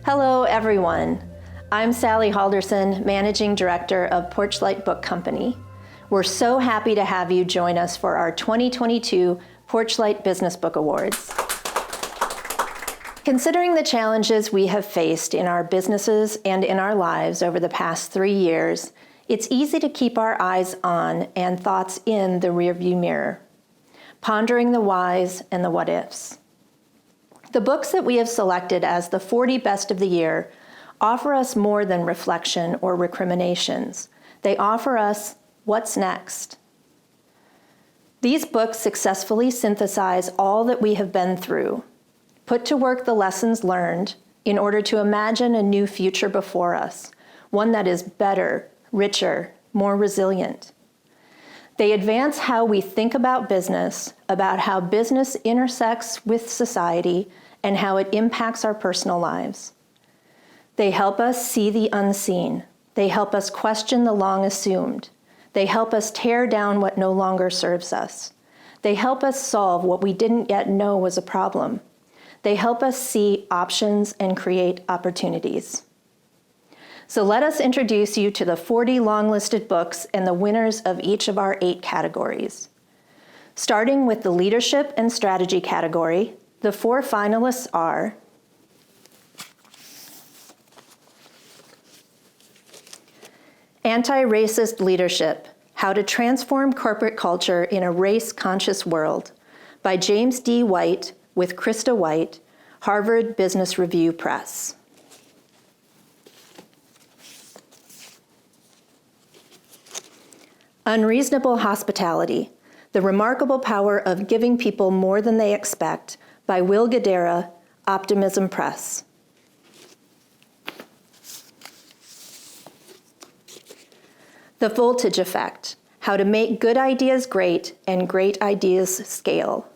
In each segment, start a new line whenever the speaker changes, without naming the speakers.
Hello, everyone. I'm Sally Halderson, Managing Director of Porchlight Book Company. We're so happy to have you join us for our 2022 Porchlight Business Book Awards. Considering the challenges we have faced in our businesses and in our lives over the past 3 years, it's easy to keep our eyes on and thoughts in the rearview mirror, pondering the whys and the what-ifs. The books that we have selected as the 40 best of the year offer us more than reflection or recriminations. They offer us what's next. These books successfully synthesize all that we have been through, put to work the lessons learned in order to imagine a new future before us, one that is better, richer, more resilient. They advance how we think about business, about how business intersects with society, and how it impacts our personal lives. They help us see the unseen. They help us question the long assumed. They help us tear down what no longer serves us. They help us solve what we didn't yet know was a problem. They help us see options and create opportunities. So let us introduce you to the 40 long-listed books and the winners of each of our 8 categories. Starting with the leadership and strategy category, the 4 finalists are Anti-Racist Leadership: How to Transform Corporate Culture in a Race-Conscious World by James D. White with Krista White, Harvard Business Review Press. Unreasonable Hospitality: The Remarkable Power of Giving People More Than They Expect by Will Guidara, Optimism Press. The Voltage Effect: How to Make Good Ideas Great and Great Ideas Scale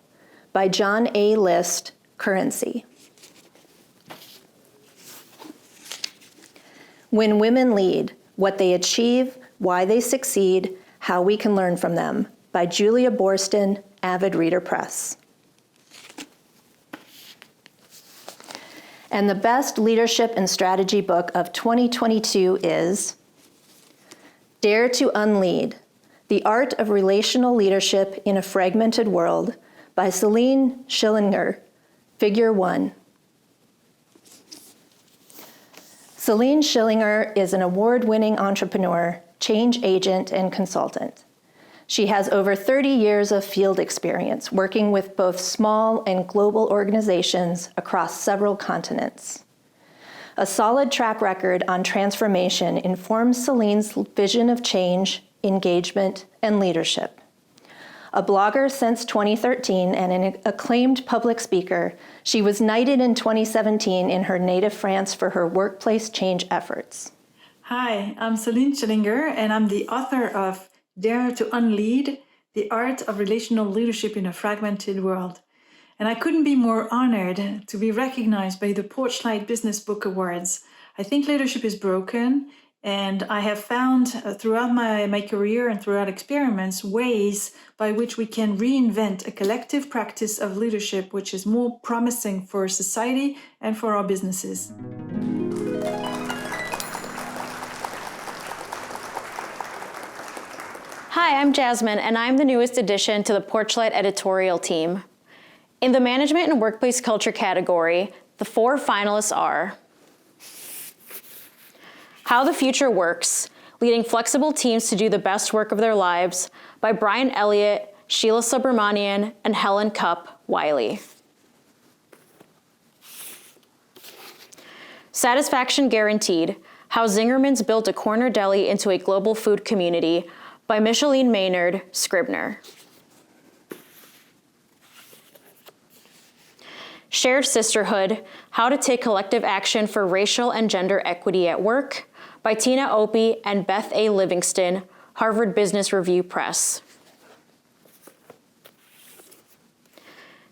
by John A. List, Currency. When Women Lead: What They Achieve, Why They Succeed, How We Can Learn From Them by Julia Borston, Avid Reader Press. And the best leadership and strategy book of 2022 is Dare to Unlead: The Art of Relational Leadership in a Fragmented World by Celine Schillinger, Figure 1. Celine Schillinger is an award-winning entrepreneur, change agent, and consultant. She has over 30 years of field experience working with both small and global organizations across several continents. A solid track record on transformation informs Celine's vision of change, engagement, and leadership. A blogger since 2013 and an acclaimed public speaker, she was knighted in 2017 in her native France for her workplace change efforts.
Hi, I'm Celine Schillinger, and I'm the author of Dare to Unlead: The Art of Relational Leadership in a Fragmented World. And I couldn't be more honored to be recognized by the Porchlight Business Book Awards. I think leadership is broken, and I have found throughout my career and throughout experiments ways by which we can reinvent a collective practice of leadership which is more promising for society and for our businesses.
Hi, I'm Jasmine, and I'm the newest addition to the Porchlight editorial team. In the Management and Workplace Culture category, the 4 finalists are How the Future Works: Leading Flexible Teams to Do the Best Work of Their Lives by Brian Elliott, Sheila Subramanian, and Helen Cupp Wiley. Satisfaction Guaranteed: How Zingerman's Built a Corner Deli into a Global Food Community by Micheline Maynard, Scribner. Shared Sisterhood: How to Take Collective Action for Racial and Gender Equity at Work by Tina Opie and Beth A. Livingston, Harvard Business Review Press.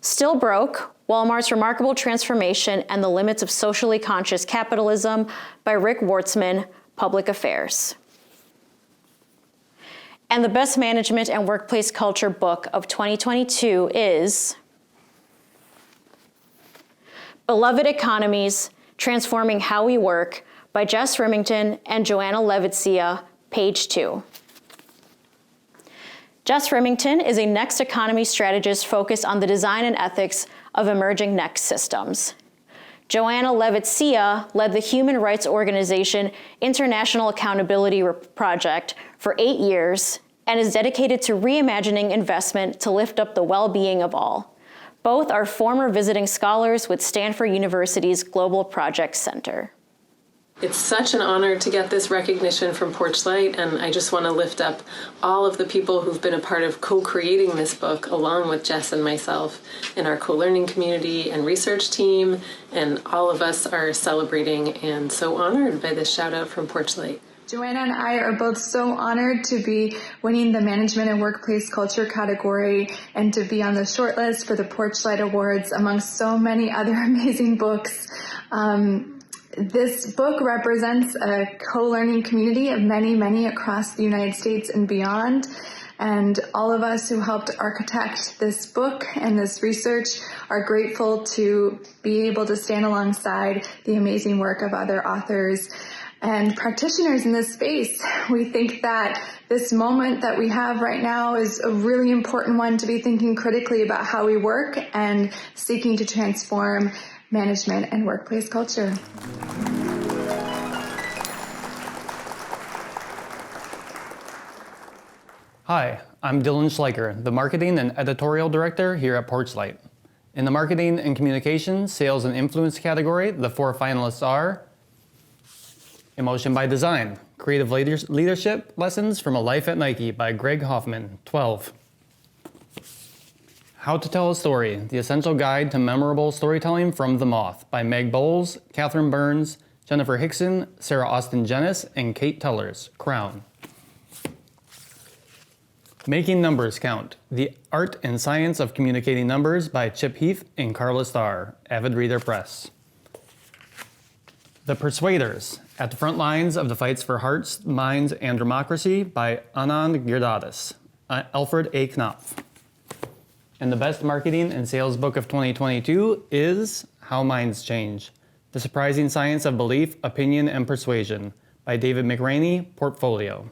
Still Broke: Walmart's Remarkable Transformation and the Limits of Socially Conscious Capitalism by Rick Wartzman, Public Affairs. And the best management and workplace culture book of 2022 is Beloved Economies: Transforming How We Work by Jess Remington and Joanna Levitsia, page 2. Jess Remington is a next economy strategist focused on the design and ethics of emerging next systems. Joanna Levitsia led the human rights organization International Accountability Project for 8 years and is dedicated to reimagining investment to lift up the well-being of all. Both are former visiting scholars with Stanford University's Global Projects Center.
It's such an honor to get this recognition from Porchlight, and I just want to lift up all of the people who've been a part of co-creating this book, along with Jess and myself, in our co-learning community and research team, and all of us are celebrating and so honored by this shout out from Porchlight.
Joanna and I are both so honored to be winning the Management and Workplace Culture category and to be on the shortlist for the Porchlight Awards amongst so many other amazing books. This book represents a co-learning community of many across the United States and beyond. And all of us who helped architect this book and this research are grateful to be able to stand alongside the amazing work of other authors and practitioners in this space. We think that this moment that we have right now is a really important one to be thinking critically about how we work and seeking to transform management and workplace culture.
Hi, I'm Dylan Schleicher, the Marketing and Editorial Director here at Porchlight. In the Marketing and Communications, Sales and Influence category, the 4 finalists are Emotion by Design, Creative Leadership Lessons from a Life at Nike by Greg Hoffman, 12. How to Tell a Story, The Essential Guide to Memorable Storytelling from The Moth by Meg Bowles, Catherine Burns, Jennifer Hickson, Sarah Austin Jennis, and Kate Tellers, Crown. Making Numbers Count, The Art and Science of Communicating Numbers by Chip Heath and Carla Starr, Avid Reader Press. The Persuaders, At the Front Lines of the Fights for Hearts, Minds, and Democracy by Anand Girdadis, Alfred A. Knopf. And the best marketing and sales book of 2022 is How Minds Change, The Surprising Science of Belief, Opinion, and Persuasion by David McRaney, Portfolio.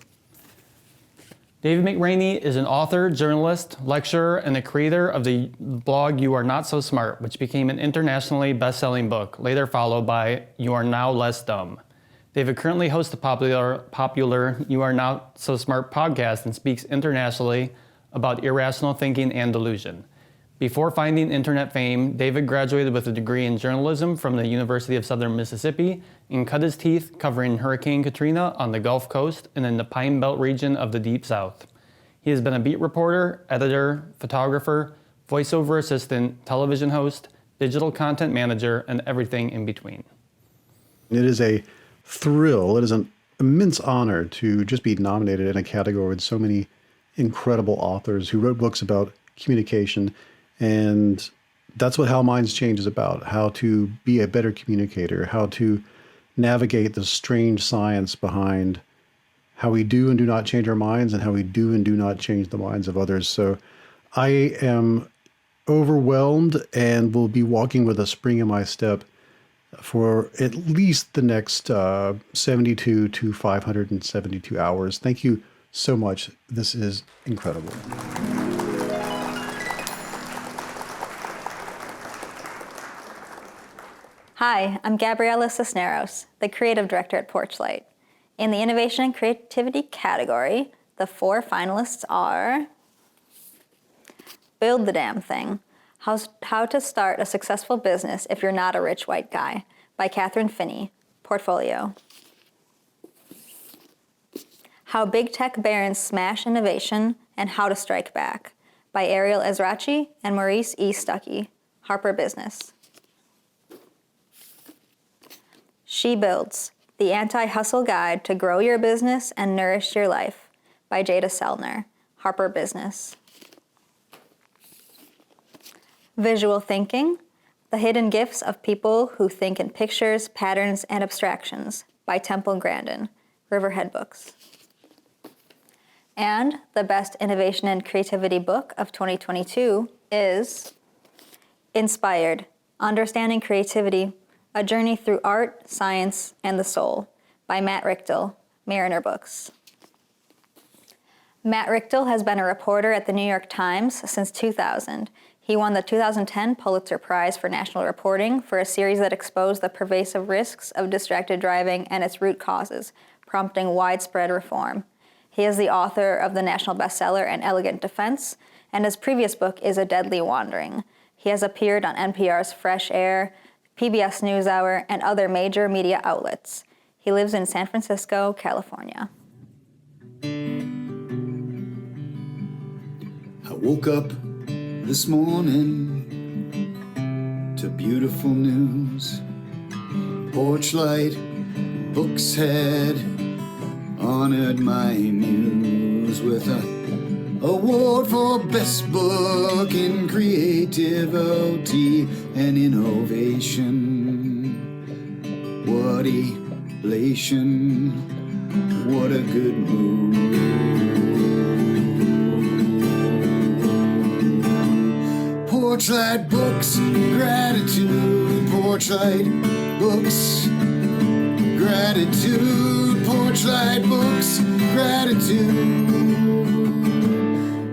David McRaney is an author, journalist, lecturer, and the creator of the blog You Are Not So Smart, which became an internationally best-selling book, later followed by You Are Now Less Dumb. David currently hosts the popular You Are Not So Smart podcast and speaks internationally about irrational thinking and delusion. Before finding internet fame, David graduated with a degree in journalism from the University of Southern Mississippi and cut his teeth covering Hurricane Katrina on the Gulf Coast and in the Pine Belt region of the Deep South. He has been a beat reporter, editor, photographer, voiceover assistant, television host, digital content manager, and everything in between.
It is a thrill, it is an immense honor to just be nominated in a category with so many incredible authors who wrote books about communication. And that's what How Minds Change is about, how to be a better communicator, how to navigate the strange science behind how we do and do not change our minds and how we do and do not change the minds of others. So I am overwhelmed and will be walking with a spring in my step for at least the next 72 to 572 hours. Thank you so much. This is incredible.
Hi, I'm Gabriela Cisneros, the creative director at Porchlight. In the Innovation and Creativity category, the 4 finalists are Build the Damn Thing, How to Start a Successful Business If You're Not a Rich White Guy by Catherine Finney, Portfolio. How Big Tech Barons Smash Innovation and How to Strike Back by Ariel Ezrachi and Maurice E. Stuckey, Harper Business. She Builds, The Anti-Hustle Guide to Grow Your Business and Nourish Your Life by Jada Selner, Harper Business. Visual Thinking, The Hidden Gifts of People Who Think in Pictures, Patterns, and Abstractions by Temple Grandin, Riverhead Books. And the best innovation and creativity book of 2022 is Inspired, Understanding Creativity, A Journey Through Art, Science, and the Soul by Matt Richtel, Mariner Books. Matt Richtel has been a reporter at the New York Times since 2000. He won the 2010 Pulitzer Prize for National Reporting for a series that exposed the pervasive risks of distracted driving and its root causes, prompting widespread reform. He is the author of the national bestseller An Elegant Defense, and his previous book is A Deadly Wandering. He has appeared on NPR's Fresh Air, PBS NewsHour, and other major media outlets. He lives in San Francisco, California.
I woke up this morning to beautiful news. Porchlight Books had honored my muse with an award for best book in creativity and innovation. What elation, what a good move. Porchlight Books, gratitude, Porchlight Books, gratitude, Porchlight Books, gratitude,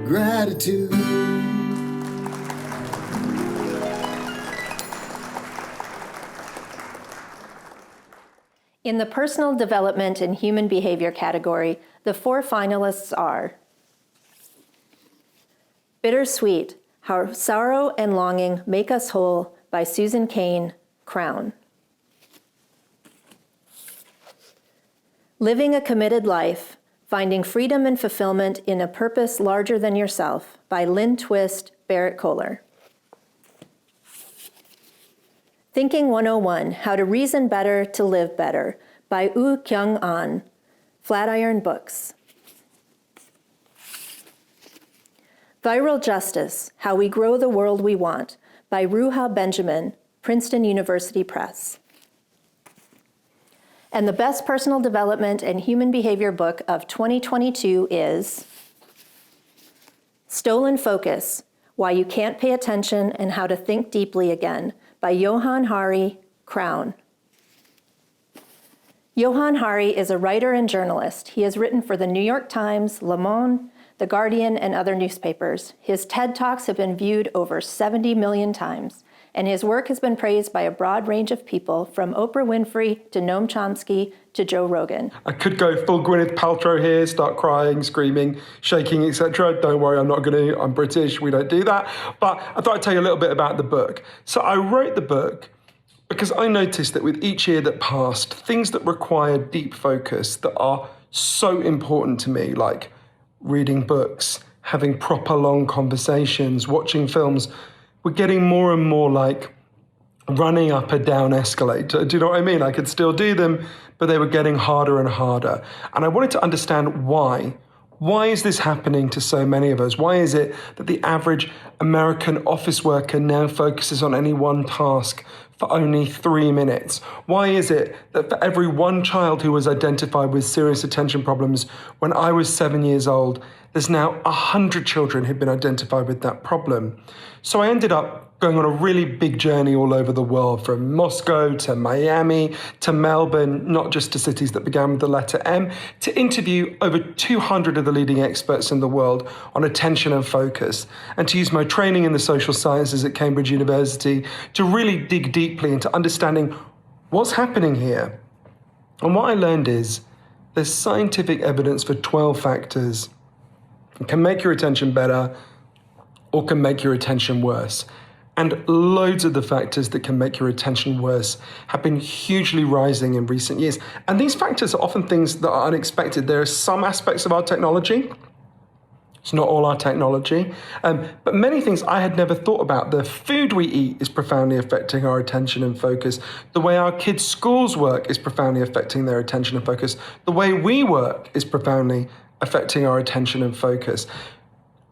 gratitude.
In the Personal Development and Human Behavior category, the 4 finalists are Bittersweet, How Sorrow and Longing Make Us Whole by Susan Cain, Crown. Living a Committed Life, Finding Freedom and Fulfillment in a Purpose Larger Than Yourself by Lynn Twist, Barrett Kohler. Thinking 101, How to Reason Better to Live Better by Woo Kyung An, Flatiron Books. Viral Justice, How We Grow the World We Want by Ruha Benjamin, Princeton University Press. And the best personal development and human behavior book of 2022 is Stolen Focus, Why You Can't Pay Attention and How to Think Deeply Again by Johan Hari, Crown. Johan Hari is a writer and journalist. He has written for the New York Times, Le Monde, The Guardian, and other newspapers. His TED Talks have been viewed over 70 million times, and his work has been praised by a broad range of people, from Oprah Winfrey to Noam Chomsky to Joe Rogan.
I could go full Gwyneth Paltrow here, start crying, screaming, shaking, etc. Don't worry, I'm not going to. I'm British, we don't do that. But I thought I'd tell you a little bit about the book. So I wrote the book because I noticed that with each year that passed, things that require deep focus that are so important to me, like reading books, having proper long conversations, watching films, were getting more and more like running up a down escalator. Do you know what I mean? I could still do them, but they were getting harder and harder. And I wanted to understand why. Why is this happening to so many of us? Why is it that the average American office worker now focuses on any one task for only 3 minutes? Why is it that for every one child who was identified with serious attention problems when I was 7 years old, there's now 100 children who've been identified with that problem? So I ended up going on a really big journey all over the world, from Moscow to Miami to Melbourne, not just to cities that began with the letter M, to interview over 200 of the leading experts in the world on attention and focus, and to use my training in the social sciences at Cambridge University to really dig deeply into understanding what's happening here. And what I learned is there's scientific evidence for 12 factors that can make your attention better or can make your attention worse. And loads of the factors that can make your attention worse have been hugely rising in recent years. And these factors are often things that are unexpected. There are some aspects of our technology. It's not all our technology, but many things I had never thought about. The food we eat is profoundly affecting our attention and focus. The way our kids' schools work is profoundly affecting their attention and focus. The way we work is profoundly affecting our attention and focus.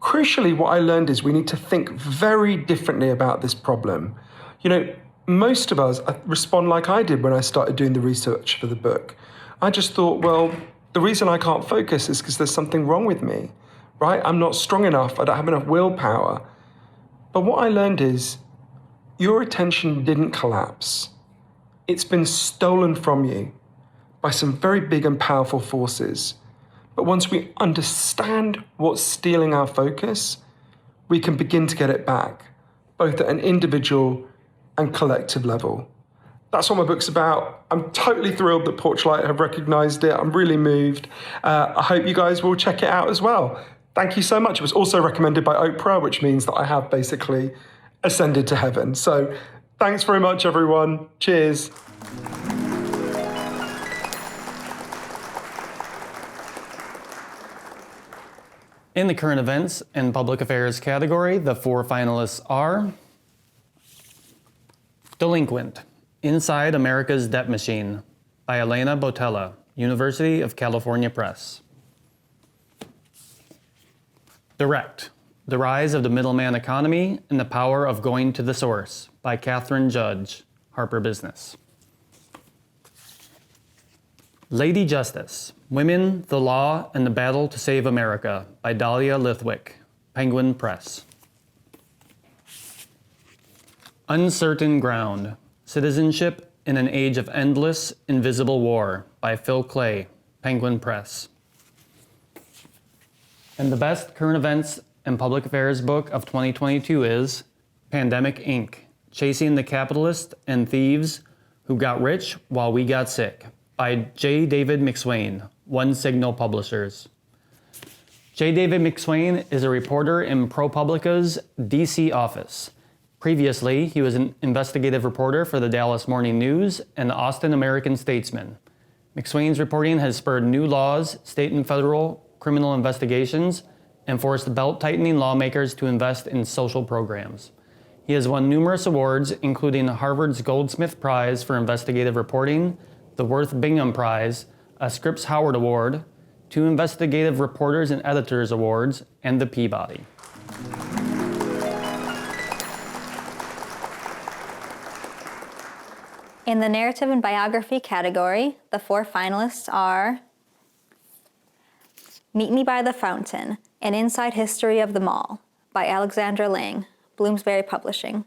Crucially, what I learned is we need to think very differently about this problem. You know, most of us respond like I did when I started doing the research for the book. I just thought, well, the reason I can't focus is because there's something wrong with me, right? I'm not strong enough. I don't have enough willpower. But what I learned is your attention didn't collapse. It's been stolen from you by some very big and powerful forces. But once we understand what's stealing our focus, we can begin to get it back, both at an individual and collective level. That's what my book's about. I'm totally thrilled that Porchlight have recognised it. I'm really moved. I hope you guys will check it out as well. Thank you so much. It was also recommended by Oprah, which means that I have basically ascended to heaven. So thanks very much, everyone. Cheers.
In the current events and public affairs category, the 4 finalists are Delinquent, Inside America's Debt Machine by Elena Botella, University of California Press. Direct, The Rise of the Middleman Economy and the Power of Going to the Source by Catherine Judge, Harper Business. Lady Justice, Women, the Law, and the Battle to Save America by Dahlia Lithwick, Penguin Press. Uncertain Ground, Citizenship in an Age of Endless, Invisible War by Phil Clay, Penguin Press. And the best current events and public affairs book of 2022 is Pandemic Inc., Chasing the Capitalists and Thieves Who Got Rich While We Got Sick by J. David McSwain, One Signal Publishers. J. David McSwain is a reporter in ProPublica's DC office. Previously, he was an investigative reporter for the Dallas Morning News and the Austin American-Statesman. McSwain's reporting has spurred new laws, state and federal criminal investigations, and forced belt-tightening lawmakers to invest in social programs. He has won numerous awards, including Harvard's Goldsmith Prize for Investigative Reporting, the Worth Bingham Prize, a Scripps Howard Award, 2 Investigative Reporters and Editors Awards, and the Peabody.
In the narrative and biography category, the 4 finalists are Meet Me by the Fountain, An Inside History of the Mall by Alexandra Lang, Bloomsbury Publishing.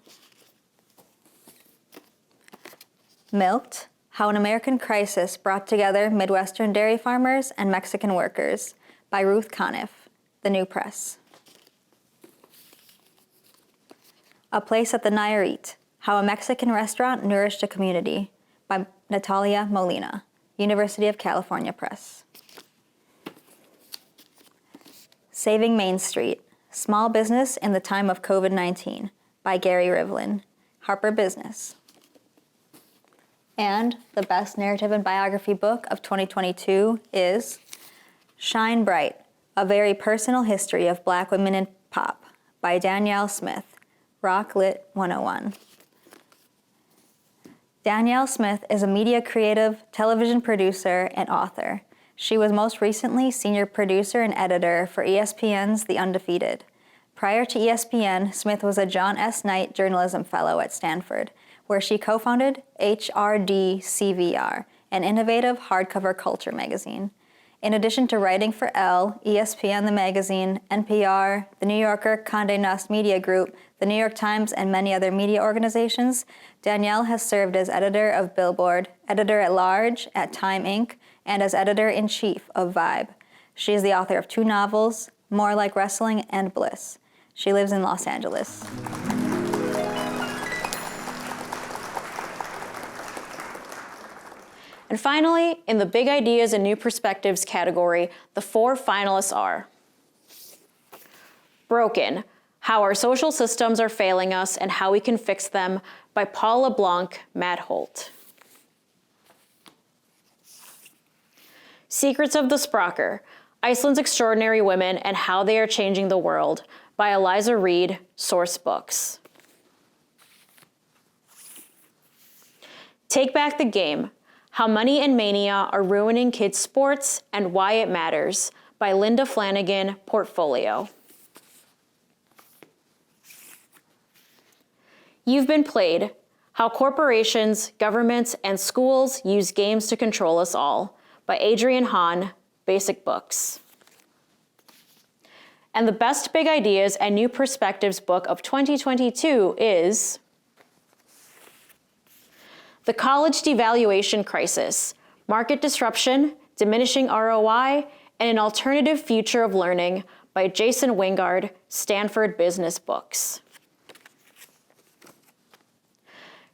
Milked, How an American Crisis Brought Together Midwestern Dairy Farmers and Mexican Workers by Ruth Conniff, The New Press. A Place at the Nayarit, How a Mexican Restaurant Nourished a Community by Natalia Molina, University of California Press. Saving Main Street, Small Business in the Time of COVID-19 by Gary Rivlin, Harper Business. And the best narrative and biography book of 2022 is Shine Bright, A Very Personal History of Black Women in Pop by Danielle Smith, Rock Lit 101. Danielle Smith is a media creative, television producer, and author. She was most recently senior producer and editor for ESPN's The Undefeated. Prior to ESPN, Smith was a John S. Knight Journalism Fellow at Stanford, where she co-founded HRD-CVR, an innovative hardcover culture magazine. In addition to writing for Elle, ESPN the Magazine, NPR, The New Yorker, Condé Nast Media Group, The New York Times, and many other media organizations, Danielle has served as editor of Billboard, editor-at-large at Time Inc., and as editor-in-chief of Vibe. She is the author of 2 novels, More Like Wrestling and Bliss. She lives in Los Angeles.
And finally, in the Big Ideas and New Perspectives category, the 4 finalists are Broken, How Our Social Systems Are Failing Us and How We Can Fix Them by Paul LeBlanc, Matt Holt. Secrets of the Sprocker, Iceland's Extraordinary Women and How They Are Changing the World by Eliza Reed, Source Books. Take Back the Game, How Money and Mania Are Ruining Kids' Sports and Why It Matters by Linda Flanagan, Portfolio. You've Been Played, How Corporations, Governments, and Schools Use Games to Control Us All by Adrienne Hahn, Basic Books. And the Best Big Ideas and New Perspectives book of 2022 is The College Devaluation Crisis, Market Disruption, Diminishing ROI, and an Alternative Future of Learning by Jason Wingard, Stanford Business Books.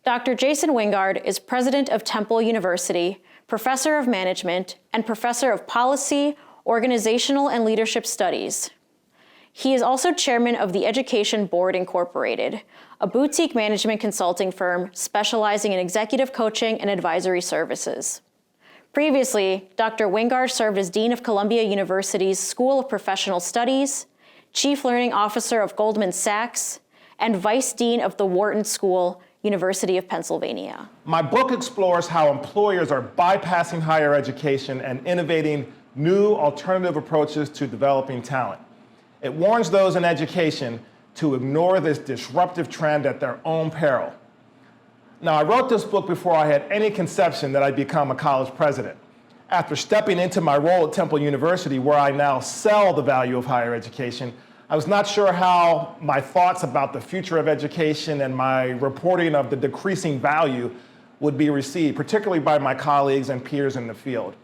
Dr. Jason Wingard is president of Temple University, professor of management, and professor of policy, organizational, and leadership studies. He is also chairman of the Education Board Incorporated, a boutique management consulting firm specializing in executive coaching and advisory services. Previously, Dr. Wingard served as Dean of Columbia University's School of Professional Studies, Chief Learning Officer of Goldman Sachs, and Vice Dean of the Wharton School, University of Pennsylvania.
My book explores how employers are bypassing higher education and innovating new alternative approaches to developing talent. It warns those in education to ignore this disruptive trend at their own peril. Now, I wrote this book before I had any conception that I'd become a college president. After stepping into my role at Temple University, where I now sell the value of higher education, I was not sure how my thoughts about the future of education and my reporting of the decreasing value would be received, particularly by my colleagues and peers in the field.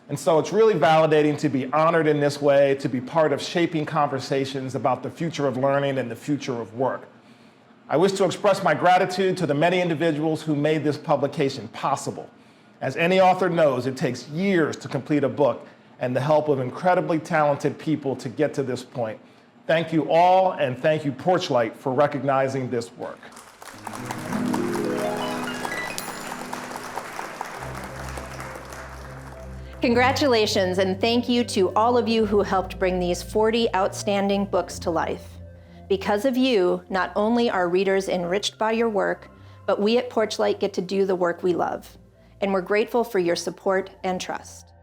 And so it's really validating to be honored in this way, to be part of shaping conversations about the future of learning and the future of work. I wish to express my gratitude to the many individuals who made this publication possible. As any author knows, it takes years to complete a book and the help of incredibly talented people to get to this point. Thank you all, and thank you, Porchlight, for recognizing this work.
Congratulations, and thank you to all of you who helped bring these 40 outstanding books to life. Because of you, not only are readers enriched by your work, but we at Porchlight get to do the work we love, and we're grateful for your support and trust.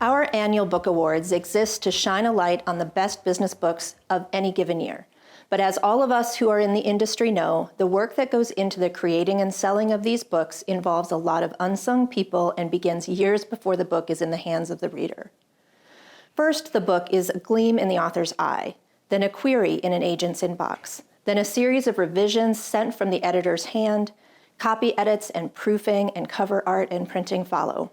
Our annual book awards exist to shine a light on the best business books of any given year. But as all of us who are in the industry know, the work that goes into the creating and selling of these books involves a lot of unsung people and begins years before the book is in the hands of the reader. First, the book is a gleam in the author's eye, then a query in an agent's inbox, then a series of revisions sent from the editor's hand, copy edits and proofing and cover art and printing follow.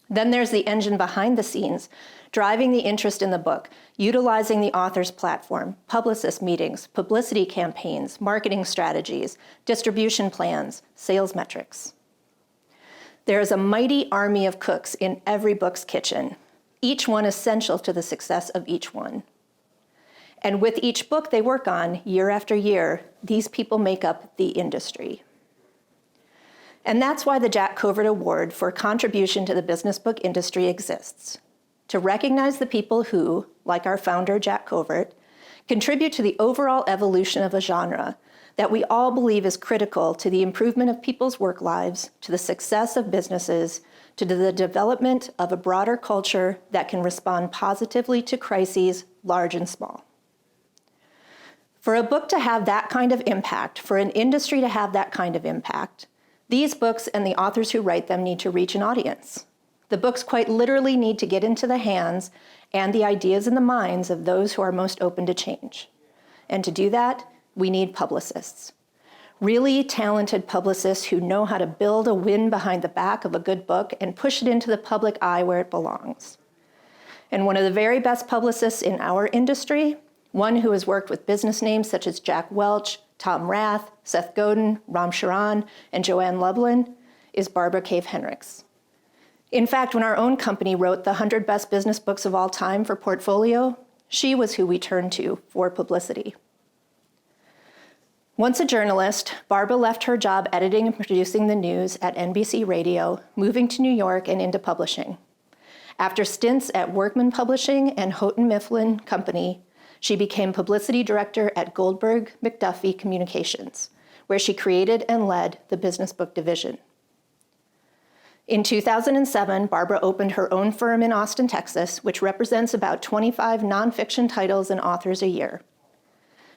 Then there's the engine behind the scenes, driving the interest in the book, utilizing the author's platform, publicist meetings, publicity campaigns, marketing strategies, distribution plans, sales metrics. There is a mighty army of cooks in every book's kitchen, each one essential to the success of each one. And with each book they work on, year after year, these people make up the industry. And that's why the Jack Covert Award for contribution to the business book industry exists, to recognize the people who, like our founder, Jack Covert, contribute to the overall evolution of a genre that we all believe is critical to the improvement of people's work lives, to the success of businesses, to the development of a broader culture that can respond positively to crises, large and small. For a book to have that kind of impact, for an industry to have that kind of impact, these books and the authors who write them need to reach an audience. The books quite literally need to get into the hands and the ideas and the minds of those who are most open to change. And to do that, we need publicists. Really talented publicists who know how to build a win behind the back of a good book and push it into the public eye where it belongs. And one of the very best publicists in our industry, one who has worked with business names such as Jack Welch, Tom Rath, Seth Godin, Ram Charan, and Joanne Lublin, is Barbara Cave-Henricks. In fact, when our own company wrote the 100 best business books of all time for Portfolio, she was who we turned to for publicity. Once a journalist, Barbara left her job editing and producing the news at NBC Radio, moving to New York and into publishing. After stints at Workman Publishing and Houghton Mifflin Company, she became publicity director at Goldberg McDuffie Communications, where she created and led the business book division. In 2007, Barbara opened her own firm in Austin, Texas, which represents about 25 nonfiction titles and authors a year.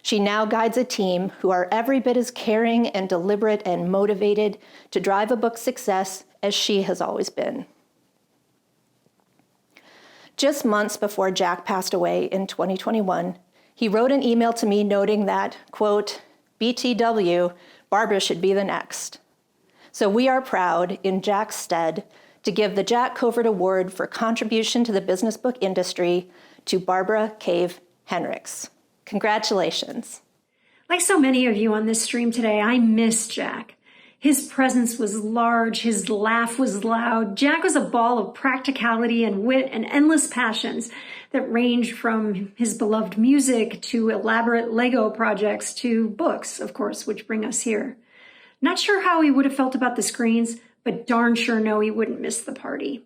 She now guides a team who are every bit as caring and deliberate and motivated to drive a book's success as she has always been. Just months before Jack passed away in 2021, he wrote an email to me noting that, quote, BTW, Barbara should be the next. So we are proud, in Jack's stead, to give the Jack Covert Award for contribution to the business book industry to Barbara Cave Henricks. Congratulations.
Like so many of you on this stream today, I miss Jack. His presence was large, his laugh was loud. Jack was a ball of practicality and wit and endless passions that ranged from his beloved music to elaborate Lego projects to books, of course, which bring us here. Not sure how he would have felt about the screens, but darn sure know he wouldn't miss the party.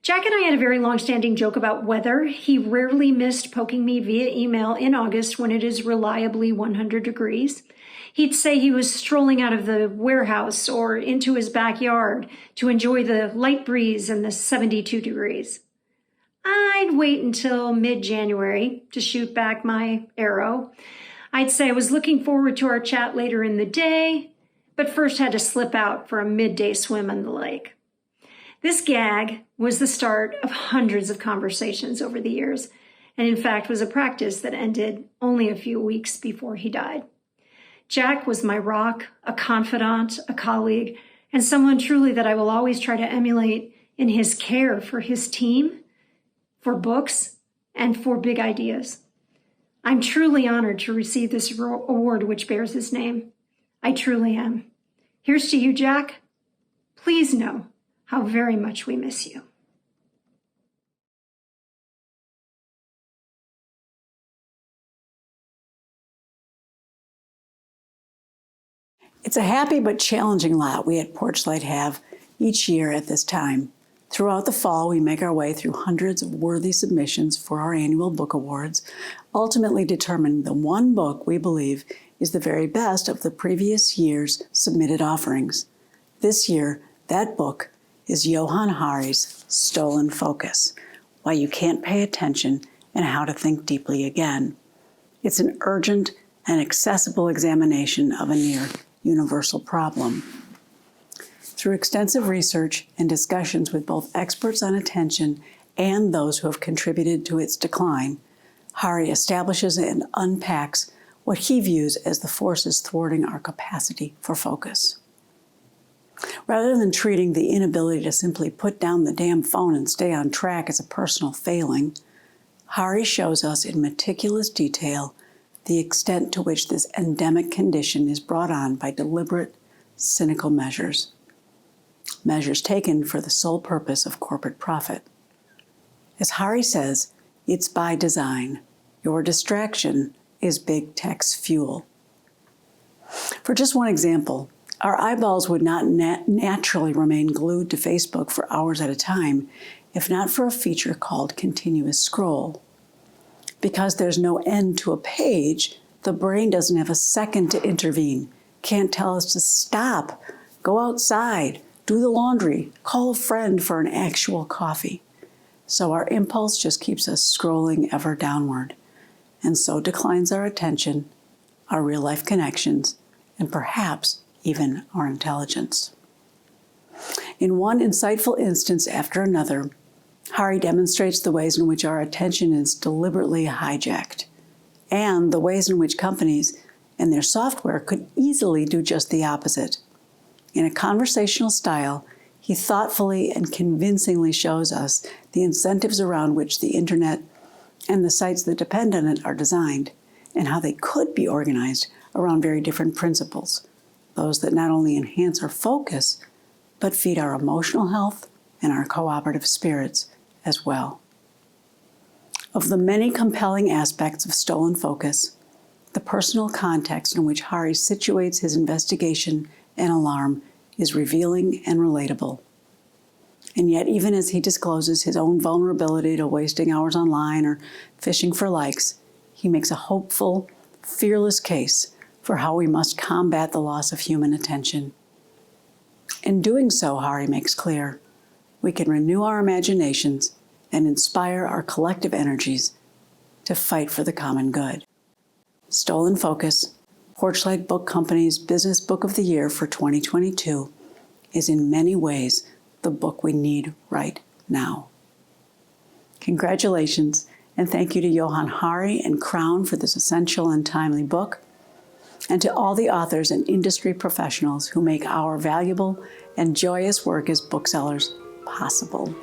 Jack and I had a very long-standing joke about weather. He rarely missed poking me via email in August when it is reliably 100 degrees. He'd say he was strolling out of the warehouse or into his backyard to enjoy the light breeze and the 72 degrees. I'd wait until mid-January to shoot back my arrow. I'd say I was looking forward to our chat later in the day, but first had to slip out for a midday swim in the lake. This gag was the start of hundreds of conversations over the years, and in fact was a practice that ended only a few weeks before he died. Jack was my rock, a confidant, a colleague, and someone truly that I will always try to emulate in his care for his team, for books, and for big ideas. I'm truly honored to receive this award which bears his name. I truly am. Here's to you, Jack. Please know how very much we miss you.
It's a happy but challenging lot we at Porchlight have each year at this time. Throughout the fall, we make our way through hundreds of worthy submissions for our annual book awards, ultimately determining the one book we believe is the very best of the previous year's submitted offerings. This year, that book is Johann Hari's Stolen Focus, Why You Can't Pay Attention and How to Think Deeply Again. It's an urgent and accessible examination of a near universal problem. Through extensive research and discussions with both experts on attention and those who have contributed to its decline, Hari establishes and unpacks what he views as the forces thwarting our capacity for focus. Rather than treating the inability to simply put down the damn phone and stay on track as a personal failing, Hari shows us in meticulous detail the extent to which this endemic condition is brought on by deliberate, cynical measures taken for the sole purpose of corporate profit. As Hari says, it's by design. Your distraction is big tech's fuel. For just one example, our eyeballs would not naturally remain glued to Facebook for hours at a time if not for a feature called continuous scroll. Because there's no end to a page, the brain doesn't have a second to intervene, can't tell us to stop, go outside, do the laundry, call a friend for an actual coffee. So our impulse just keeps us scrolling ever downward, and so declines our attention, our real-life connections, and perhaps even our intelligence. In one insightful instance after another, Hari demonstrates the ways in which our attention is deliberately hijacked, and the ways in which companies and their software could easily do just the opposite. In a conversational style, he thoughtfully and convincingly shows us the incentives around which the internet and the sites that depend on it are designed, and how they could be organized around very different principles, those that not only enhance our focus, but feed our emotional health and our cooperative spirits as well. Of the many compelling aspects of Stolen Focus, the personal context in which Hari situates his investigation and alarm is revealing and relatable. And yet, even as he discloses his own vulnerability to wasting hours online or fishing for likes, he makes a hopeful, fearless case for how we must combat the loss of human attention. In doing so, Hari makes clear, we can renew our imaginations and inspire our collective energies to fight for the common good. Stolen Focus, Porchlight Book Company's Business Book of the Year for 2022, is in many ways the book we need right now. Congratulations, and thank you to Johann Hari and Crown for this essential and timely book. and to all the authors and industry professionals who make our valuable and joyous work as booksellers possible.